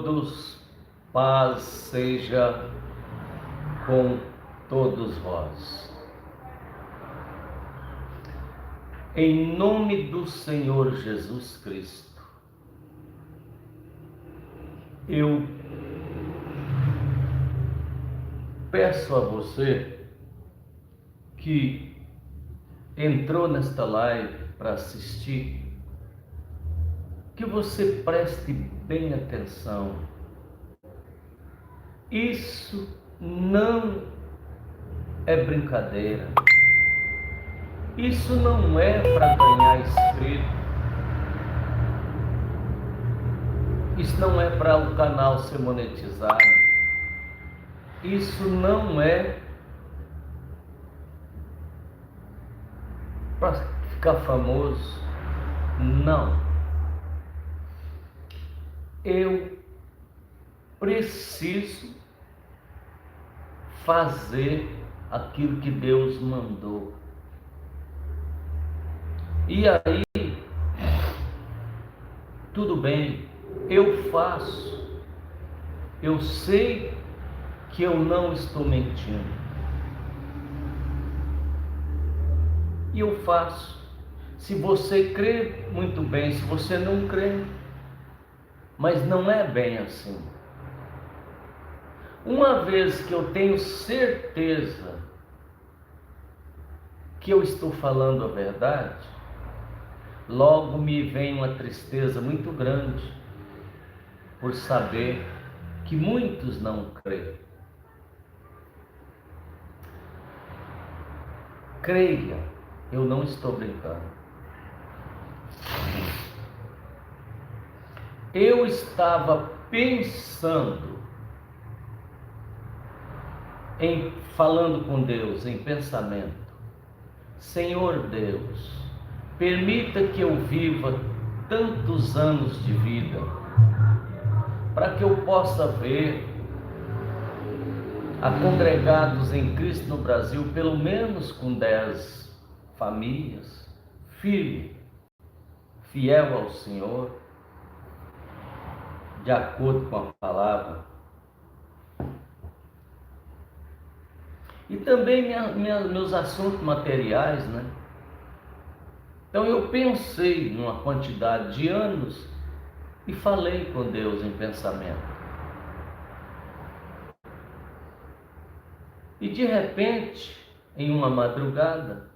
todos, paz seja com todos vós. Em nome do Senhor Jesus Cristo, eu peço a você que entrou nesta live para assistir, que você preste bem atenção. Isso não é brincadeira. Isso não é para ganhar inscrito. Isso não é para o canal ser monetizado. Isso não é para ficar famoso. Não. Eu preciso fazer aquilo que Deus mandou. E aí, tudo bem, eu faço. Eu sei que eu não estou mentindo. E eu faço. Se você crê, muito bem. Se você não crê, mas não é bem assim. Uma vez que eu tenho certeza que eu estou falando a verdade, logo me vem uma tristeza muito grande por saber que muitos não creem. Creia, eu não estou brincando. Eu estava pensando falando com Deus em pensamento: Senhor Deus, permita que eu viva tantos anos de vida, para que eu possa ver a congregados em Cristo no Brasil, pelo menos com 10 famílias, filho, fiel ao Senhor, de acordo com a palavra. E também meus assuntos materiais, né? Então eu pensei numa quantidade de anos e falei com Deus em pensamento. E de repente, em uma madrugada,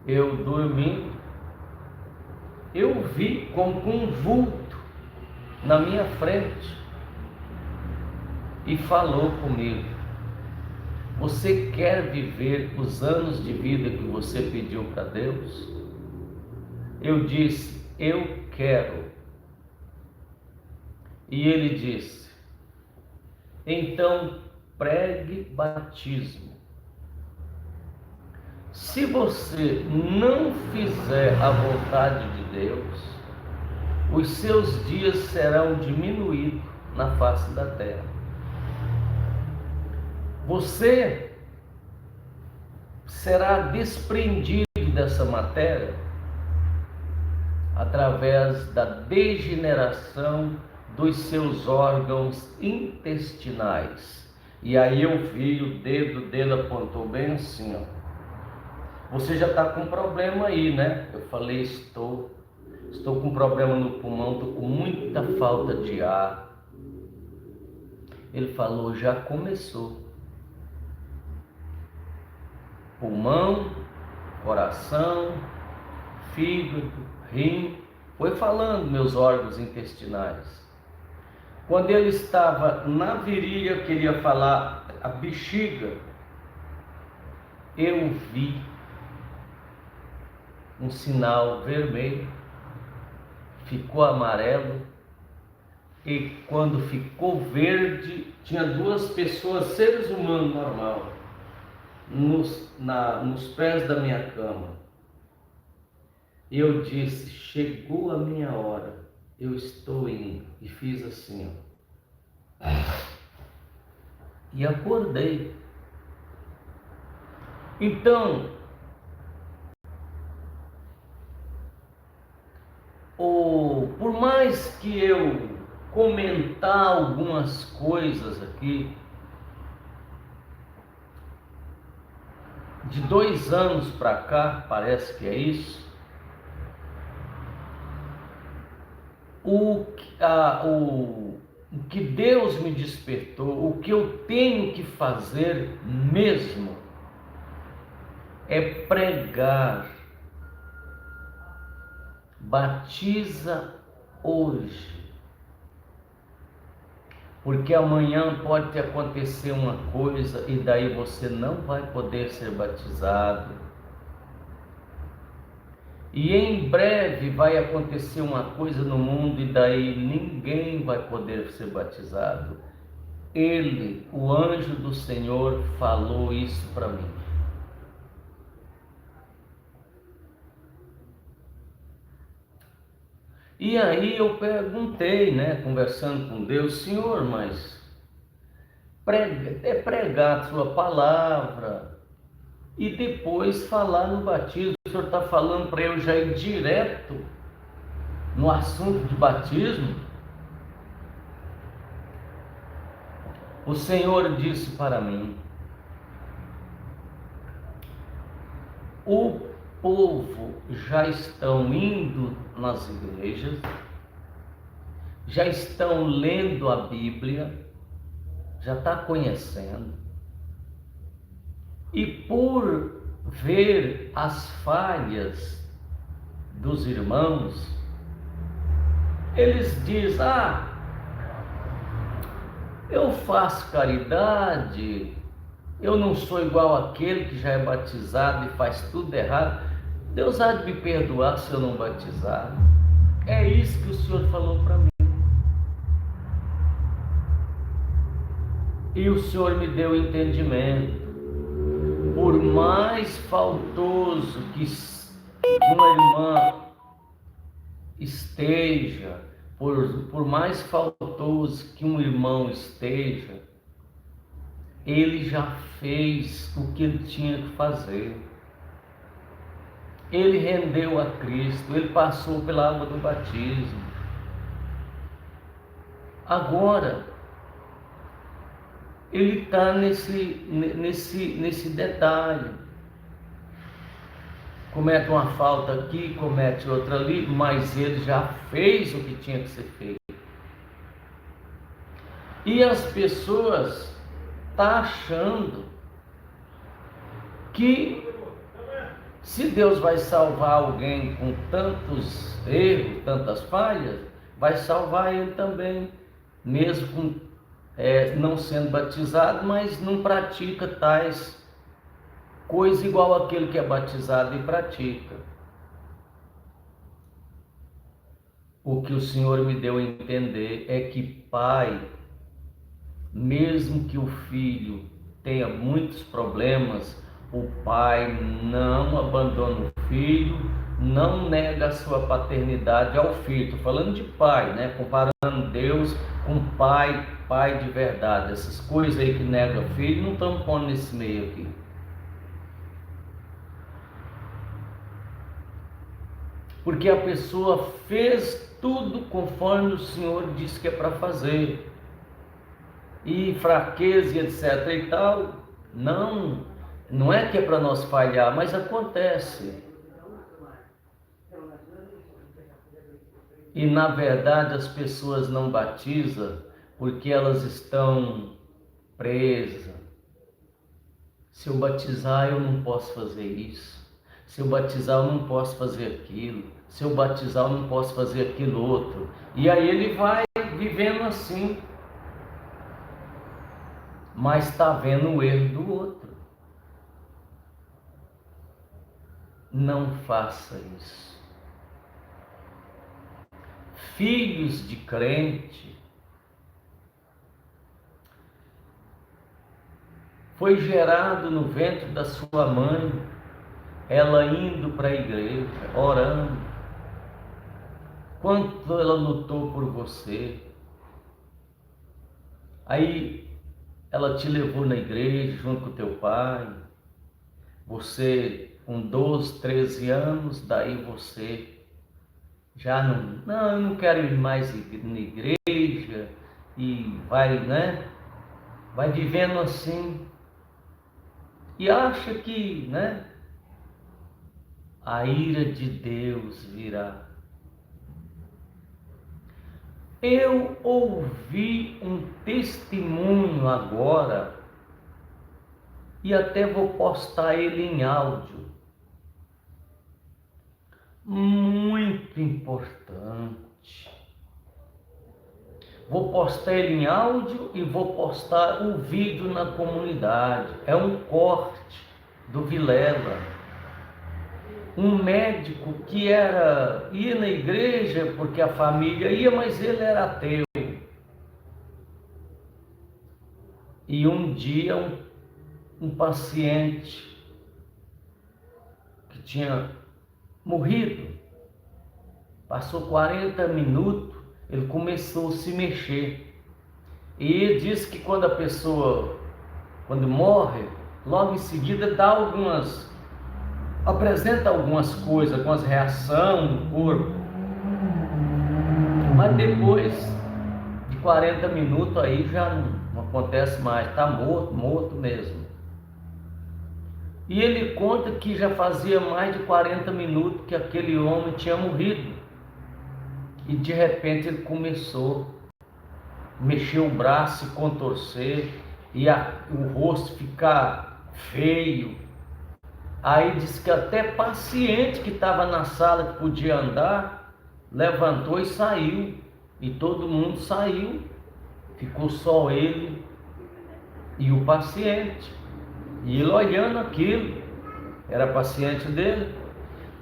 eu dormindo, eu vi como um vulto na minha frente e falou comigo: você quer viver os anos de vida que você pediu para Deus? Eu disse: eu quero. E ele disse: então pregue batismo. Se você não fizer a vontade de Deus, os seus dias serão diminuídos na face da terra. Você será desprendido dessa matéria através da degeneração dos seus órgãos intestinais. E aí eu vi o dedo dele apontou bem assim, ó. Você já está com problema aí, né? Eu falei: estou com problema no pulmão, estou com muita falta de ar. Ele falou: já começou. Pulmão, coração, fígado, rim, foi falando meus órgãos intestinais. Quando ele estava na virilha, queria falar a bexiga, eu vi um sinal vermelho, ficou amarelo, e quando ficou verde, tinha 2 pessoas, seres humanos normal, nos pés da minha cama. Eu disse: chegou a minha hora, eu estou indo. E fiz assim, ó. E acordei. Então, por mais que eu comentar algumas coisas aqui, de 2 anos para cá, parece que é isso, o que Deus me despertou, o que eu tenho que fazer mesmo, é pregar. Batiza hoje, porque amanhã pode acontecer uma coisa e daí você não vai poder ser batizado. E em breve vai acontecer uma coisa no mundo e daí ninguém vai poder ser batizado. Ele, o anjo do Senhor, falou isso para mim. E aí eu perguntei, conversando com Deus, Senhor, mas pregar a sua palavra e depois falar no batismo. O Senhor está falando para eu já ir direto no assunto de batismo? O Senhor disse para mim: o povo já estão indo nas igrejas, já estão lendo a Bíblia, já está conhecendo, e por ver as falhas dos irmãos, eles dizem: eu faço caridade, eu não sou igual àquele que já é batizado e faz tudo errado, Deus há de me perdoar se eu não batizar. É isso que o Senhor falou para mim. E o Senhor me deu entendimento. Por mais faltoso que uma irmã esteja, por mais faltoso que um irmão esteja, ele já fez o que ele tinha que fazer. Ele rendeu a Cristo, ele passou pela água do batismo. Agora, ele está nesse detalhe. Comete uma falta aqui, comete outra ali, mas ele já fez o que tinha que ser feito. E as pessoas estão achando que se Deus vai salvar alguém com tantos erros, tantas falhas, vai salvar ele também, mesmo não sendo batizado, mas não pratica tais coisas igual aquele que é batizado e pratica. O que o Senhor me deu a entender é que pai, mesmo que o filho tenha muitos problemas, o pai não abandona o filho, não nega a sua paternidade ao filho. Estou falando de pai, comparando Deus com pai de verdade. Essas coisas aí que negam filho, não estamos pondo nesse meio aqui. Porque a pessoa fez tudo conforme o Senhor disse que é para fazer. E fraqueza e etc e tal, não é que é para nós falhar, mas acontece. E na verdade as pessoas não batizam porque elas estão presas. Se eu batizar eu não posso fazer isso. Se eu batizar eu não posso fazer aquilo. Se eu batizar eu não posso fazer aquilo outro. E aí ele vai vivendo assim, mas está vendo o erro do outro. Não faça isso. Filhos de crente foi gerado no ventre da sua mãe, ela indo para a igreja, orando. Quanto ela lutou por você. Aí ela te levou na igreja junto com teu pai. Você com 12, 13 anos, daí você já não, eu não quero ir mais na igreja, e vai, né? Vai vivendo assim, e acha que, né? A ira de Deus virá. Eu ouvi um testemunho agora, e até vou postar ele em áudio, muito importante. Vou postar ele em áudio e vou postar o vídeo na comunidade. É um corte do Vilela, um médico que ia na igreja porque a família ia, mas ele era ateu. E um dia um paciente que tinha morrido, passou 40 minutos, ele começou a se mexer. E ele disse que quando a pessoa, quando morre, logo em seguida apresenta algumas coisas, algumas reações no corpo. Mas depois de 40 minutos aí já não acontece mais, está morto mesmo. E ele conta que já fazia mais de 40 minutos que aquele homem tinha morrido. E de repente ele começou a mexer o braço, se contorcer, e o rosto ficar feio. Aí disse que até paciente que estava na sala, que podia andar, levantou e saiu. E todo mundo saiu. Ficou só ele e o paciente. E ele olhando aquilo, era paciente dele.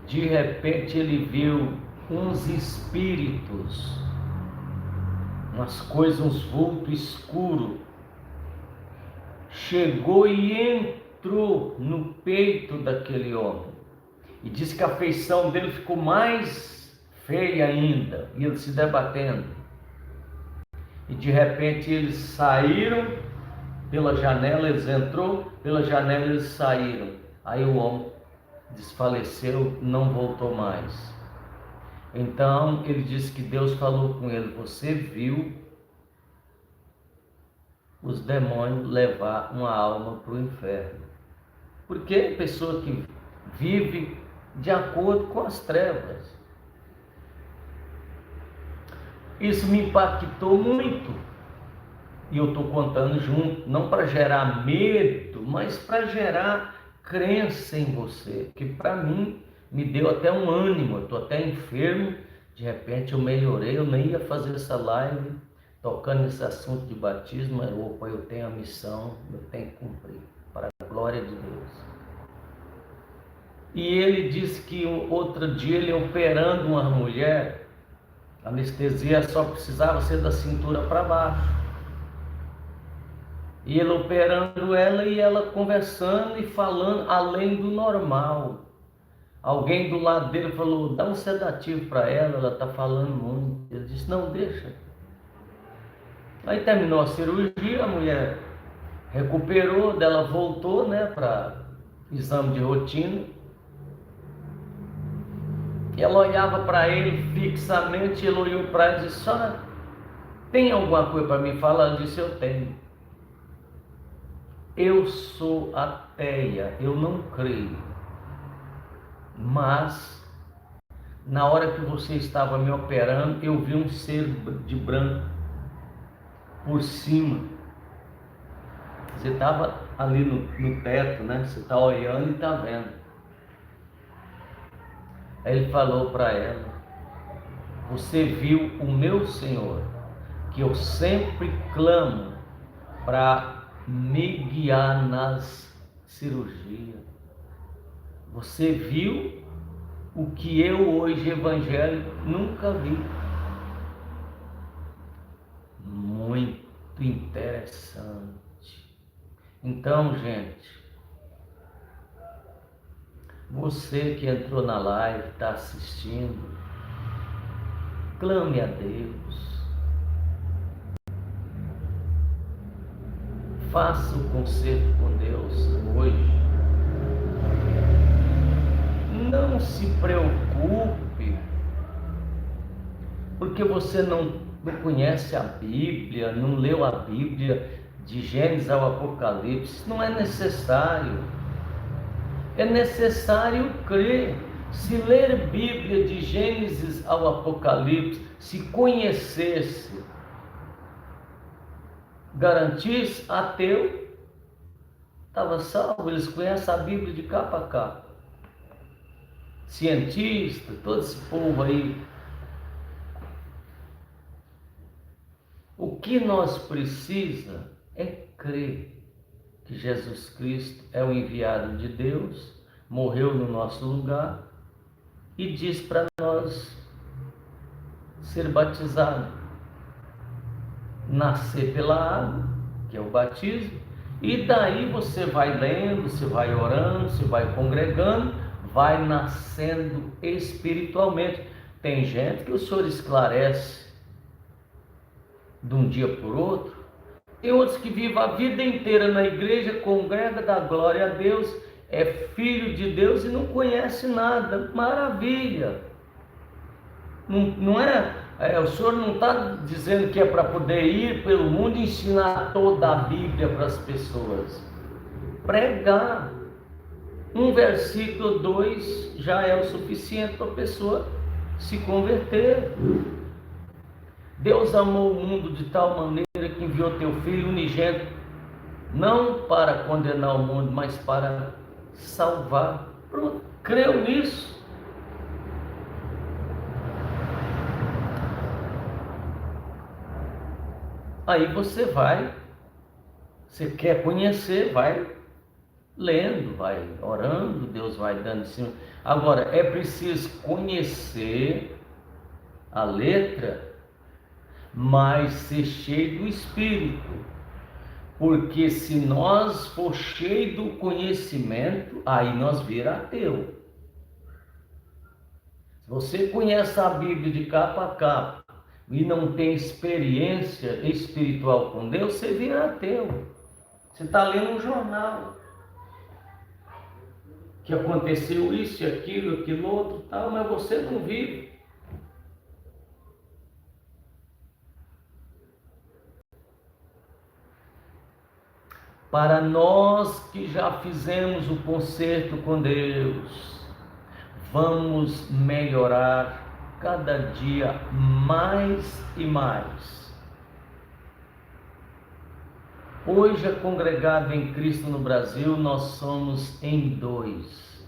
De repente ele viu uns espíritos, umas coisas, uns vultos escuros. Chegou e entrou no peito daquele homem. E disse que a feição dele ficou mais feia ainda. E ele se debatendo. E de repente eles saíram pela janela, eles entrou pela janela, eles saíram. Aí o homem desfaleceu, não voltou mais. Então ele disse que Deus falou com ele: você viu os demônios levar uma alma para o inferno. Porque a pessoa que vive de acordo com as trevas. Isso me impactou muito. E eu estou contando junto, não para gerar medo, mas para gerar crença em você. Que para mim me deu até um ânimo. Eu estou até enfermo, de repente eu melhorei. Eu nem ia fazer essa live tocando nesse assunto de batismo, mas opa, eu tenho a missão, eu tenho que cumprir, para a glória de Deus. E ele disse que outro dia ele operando uma mulher, a anestesia só precisava ser da cintura para baixo. E ele operando ela e ela conversando e falando além do normal. Alguém do lado dele falou: dá um sedativo para ela está falando muito. Ele disse: não, deixa. Aí terminou a cirurgia, a mulher recuperou, dela voltou, né, para exame de rotina. E ela olhava para ele fixamente, ele olhou para ela e disse: só tem alguma coisa para me falar? Ela disse: eu tenho. Eu sou ateia, eu não creio. Mas, na hora que você estava me operando, eu vi um ser de branco por cima. Você estava ali no teto, né? Você está olhando e está vendo. Aí ele falou para ela: você viu o meu Senhor, que eu sempre clamo para me guiar nas cirurgias. Você viu o que eu hoje, evangélico, nunca vi. Muito interessante. Então, gente, você que entrou na live, está assistindo, clame a Deus. Faça o concerto com Deus hoje. Não se preocupe porque você não conhece a Bíblia, não leu a Bíblia de Gênesis ao Apocalipse. Não é necessário. É necessário crer. Se ler Bíblia de Gênesis ao Apocalipse, se conhecesse, garantisse, ateu estava salvo. Eles conhecem a Bíblia de capa a capa. Cientista, todo esse povo aí. O que nós precisamos é crer que Jesus Cristo é o enviado de Deus, morreu no nosso lugar e diz para nós ser batizado, nascer pela água, que é o batismo, e daí você vai lendo, você vai orando, você vai congregando, vai nascendo espiritualmente. Tem gente que o Senhor esclarece de um dia por outro, tem outros que vivem a vida inteira na igreja, congrega, dá glória a Deus, é filho de Deus e não conhece nada. Maravilha! Não é, o Senhor não está dizendo que é para poder ir pelo mundo e ensinar toda a Bíblia para as pessoas. Pregar um versículo, 2 já é o suficiente para a pessoa se converter. Deus amou o mundo de tal maneira que enviou teu Filho unigênito, não para condenar o mundo, mas para salvar. Pronto, creu nisso. Aí você quer conhecer, vai lendo, vai orando, Deus vai dando em cima. Agora, é preciso conhecer a letra, mas ser cheio do Espírito. Porque se nós for cheio do conhecimento, aí nós vira ateu. Se você conhece a Bíblia de capa a capa e não tem experiência espiritual com Deus, você vira ateu. Você está lendo um jornal que aconteceu isso, aquilo outro, tal, mas você não vive. Para nós que já fizemos o concerto com Deus, vamos melhorar cada dia mais e mais. Hoje, a congregada em Cristo no Brasil, nós somos em 2.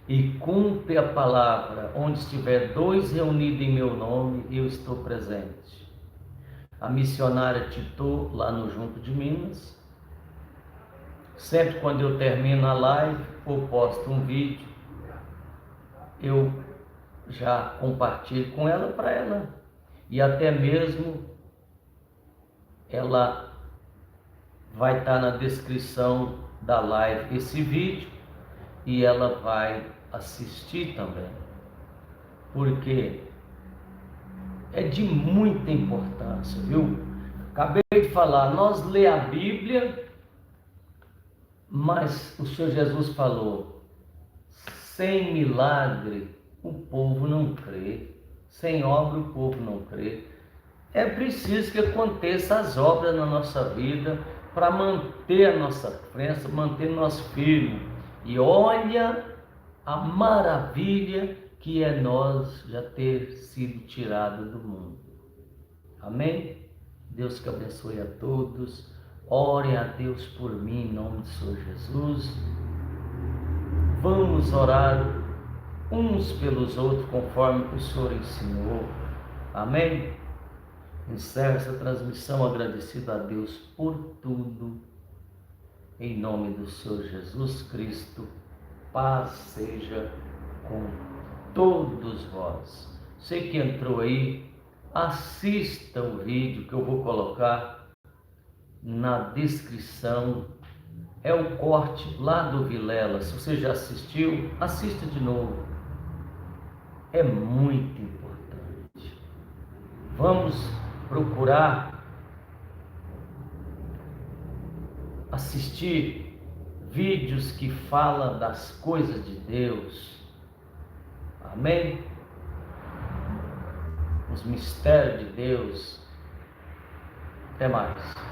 E cumpre a palavra: onde estiver 2 reunidos em meu nome, eu estou presente. A missionária Titô, lá no Junco de Minas, sempre quando eu termino a live ou posto um vídeo, eu já compartilho com ela, para ela, e até mesmo ela vai estar na descrição da live esse vídeo, e ela vai assistir também, porque é de muita importância, viu? Acabei de falar, nós lê a Bíblia, mas o Senhor Jesus falou: sem milagre o povo não crê, sem obra o povo não crê. É preciso que aconteça as obras na nossa vida para manter a nossa crença, manter nosso firme. E olha a maravilha que é nós já ter sido tirado do mundo. Amém? Deus que abençoe a todos. Orem a Deus por mim em nome do Senhor Jesus. Vamos orar uns pelos outros conforme o Senhor ensinou. Amém? Encerro essa transmissão agradecido a Deus por tudo. Em nome do Senhor Jesus Cristo, paz seja com todos vós. Você que entrou aí, assista o vídeo que eu vou colocar na descrição. É o corte lá do Vilela. Se você já assistiu, assista de novo. É muito importante. Vamos procurar assistir vídeos que falam das coisas de Deus. Amém? os mistérios de Deus. Até mais.